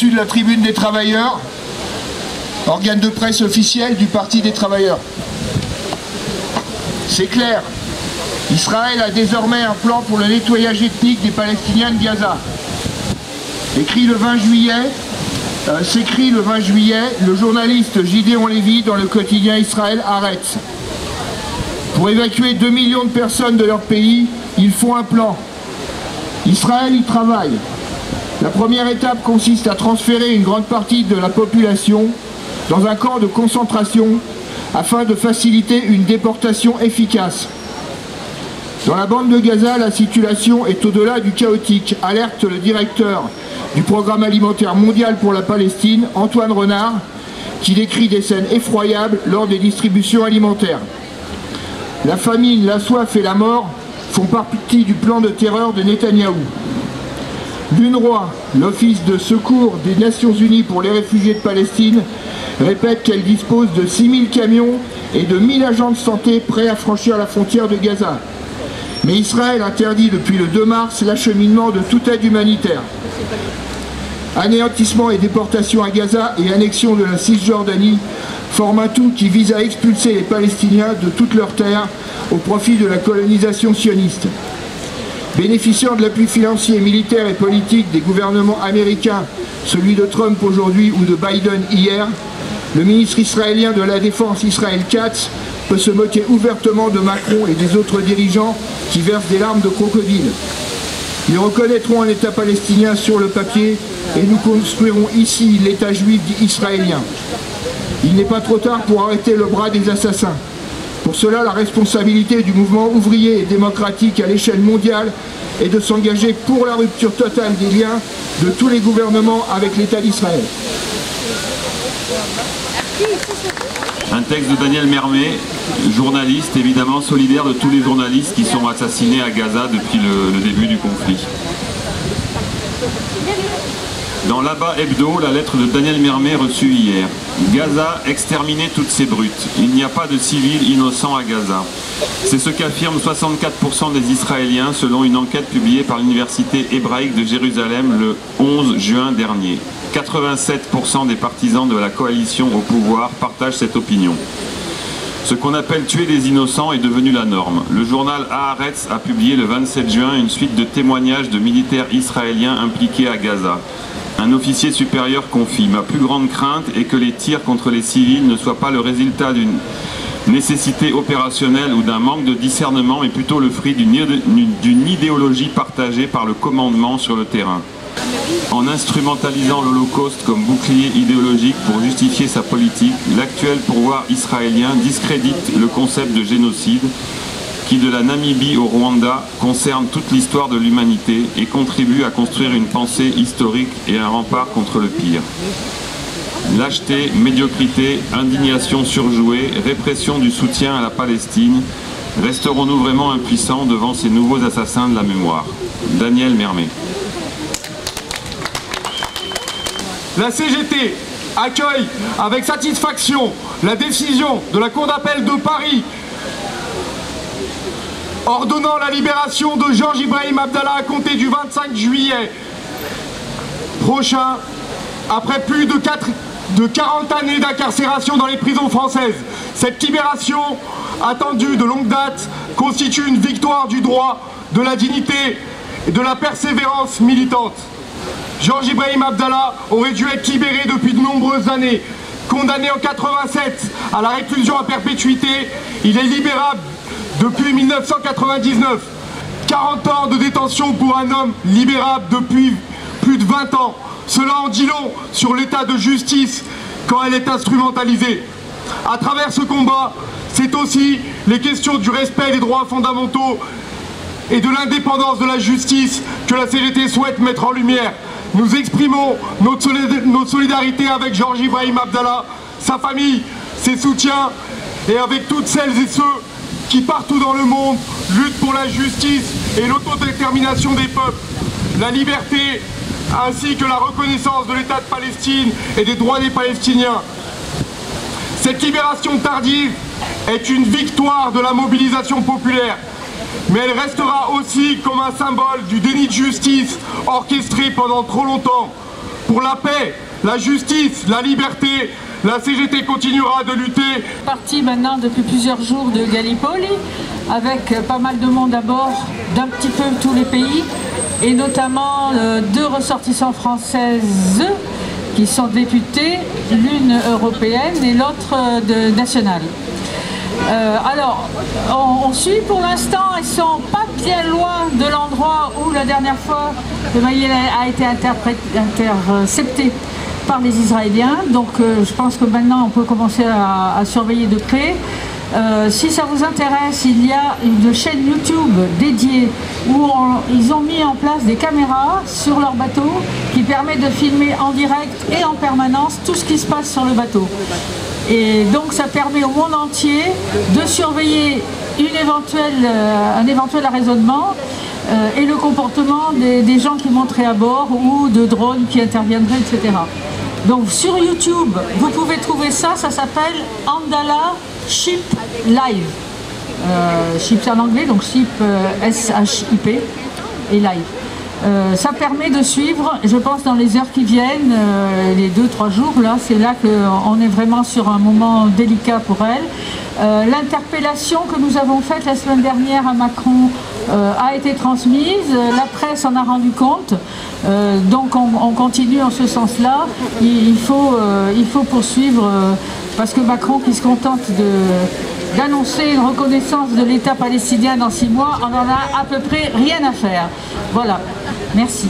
au-dessus de la tribune des travailleurs, organe de presse officiel du Parti des travailleurs. C'est clair, Israël a désormais un plan pour le nettoyage ethnique des Palestiniens de Gaza. S'écrit le 20 juillet, le journaliste Gideon Lévy dans le quotidien Israël Haaretz. Pour évacuer 2 millions de personnes de leur pays, ils font un plan. Israël y travaille. La première étape consiste à transférer une grande partie de la population dans un camp de concentration afin de faciliter une déportation efficace. Dans la bande de Gaza, la situation est au-delà du chaotique, alerte le directeur du Programme alimentaire mondial pour la Palestine, Antoine Renard, qui décrit des scènes effroyables lors des distributions alimentaires. La famine, la soif et la mort font partie du plan de terreur de Netanyahou. L'UNRWA, l'Office de secours des Nations Unies pour les réfugiés de Palestine, répète qu'elle dispose de 6000 camions et de 1000 agents de santé prêts à franchir la frontière de Gaza. Mais Israël interdit depuis le 2 mars l'acheminement de toute aide humanitaire. Anéantissement et déportation à Gaza et annexion de la Cisjordanie forment un tout qui vise à expulser les Palestiniens de toutes leurs terres au profit de la colonisation sioniste. Bénéficiant de l'appui financier, militaire et politique des gouvernements américains, celui de Trump aujourd'hui ou de Biden hier, le ministre israélien de la Défense Israël Katz peut se moquer ouvertement de Macron et des autres dirigeants qui versent des larmes de crocodile. Ils reconnaîtront un État palestinien sur le papier et nous construirons ici l'État juif israélien. Il n'est pas trop tard pour arrêter le bras des assassins. Pour cela, la responsabilité du mouvement ouvrier et démocratique à l'échelle mondiale est de s'engager pour la rupture totale des liens de tous les gouvernements avec l'État d'Israël. Un texte de Daniel Mermet, journaliste évidemment solidaire de tous les journalistes qui sont assassinés à Gaza depuis le début du conflit. Dans l'Abba Hebdo, la lettre de Daniel Mermet reçue hier. Gaza, exterminer toutes ces brutes. Il n'y a pas de civils innocents à Gaza. C'est ce qu'affirment 64% des Israéliens selon une enquête publiée par l'Université hébraïque de Jérusalem le 11 juin dernier. 87% des partisans de la coalition au pouvoir partagent cette opinion. Ce qu'on appelle tuer des innocents est devenu la norme. Le journal Haaretz a publié le 27 juin une suite de témoignages de militaires israéliens impliqués à Gaza. Un officier supérieur confie « Ma plus grande crainte est que les tirs contre les civils ne soient pas le résultat d'une nécessité opérationnelle ou d'un manque de discernement, mais plutôt le fruit d'une idéologie partagée par le commandement sur le terrain. En instrumentalisant l'Holocauste comme bouclier idéologique pour justifier sa politique, l'actuel pouvoir israélien discrédite le concept de génocide qui, de la Namibie au Rwanda, concerne toute l'histoire de l'humanité et contribue à construire une pensée historique et un rempart contre le pire. Lâcheté, médiocrité, indignation surjouée, répression du soutien à la Palestine, resterons-nous vraiment impuissants devant ces nouveaux assassins de la mémoire? Daniel Mermet. La CGT accueille avec satisfaction la décision de la Cour d'appel de Paris ordonnant la libération de Georges Ibrahim Abdallah à compter du 25 juillet prochain, après plus de 40 années d'incarcération dans les prisons françaises. Cette libération, attendue de longue date, constitue une victoire du droit, de la dignité et de la persévérance militante. Georges Ibrahim Abdallah aurait dû être libéré depuis de nombreuses années. Condamné en 87 à la réclusion à perpétuité, il est libérable depuis 1999. 40 ans de détention pour un homme libérable depuis plus de 20 ans. Cela en dit long sur l'état de justice quand elle est instrumentalisée. À travers ce combat, c'est aussi les questions du respect des droits fondamentaux et de l'indépendance de la justice que la CGT souhaite mettre en lumière. Nous exprimons notre solidarité avec Georges Ibrahim Abdallah, sa famille, ses soutiens et avec toutes celles et ceux qui partout dans le monde luttent pour la justice et l'autodétermination des peuples, la liberté ainsi que la reconnaissance de l'État de Palestine et des droits des Palestiniens. Cette libération tardive est une victoire de la mobilisation populaire, mais elle restera aussi comme un symbole du déni de justice orchestré pendant trop longtemps pour la paix, la justice, la liberté. La CGT continuera de lutter. Parti maintenant depuis plusieurs jours de Gallipoli, avec pas mal de monde à bord d'un petit peu tous les pays, et notamment 2 ressortissants françaises qui sont députées, l'une européenne et l'autre nationale. Alors, on suit pour l'instant, ils sont pas bien loin de l'endroit où la dernière fois le Maïel a été intercepté par les Israéliens. Donc je pense que maintenant on peut commencer à surveiller de près. Si ça vous intéresse, il y a une chaîne YouTube dédiée où ils ont mis en place des caméras sur leur bateau qui permet de filmer en direct et en permanence tout ce qui se passe sur le bateau. Et donc ça permet au monde entier de surveiller un éventuel arraisonnement et le comportement des gens qui monteraient à bord ou de drones qui interviendraient, etc. Donc sur YouTube, vous pouvez trouver ça, ça s'appelle Andala Ship Live. Ship c'est en anglais, donc Ship S-H-I-P et Live. Ça permet de suivre, je pense dans les heures qui viennent, les 2-3 jours, là, c'est là qu'on est vraiment sur un moment délicat pour elle. L'interpellation que nous avons faite la semaine dernière à Macron a été transmise, la presse en a rendu compte, donc on continue en ce sens-là. Il faut poursuivre, parce que Macron qui se contente d'annoncer une reconnaissance de l'État palestinien dans 6 mois, on en a à peu près rien à faire. Voilà, merci.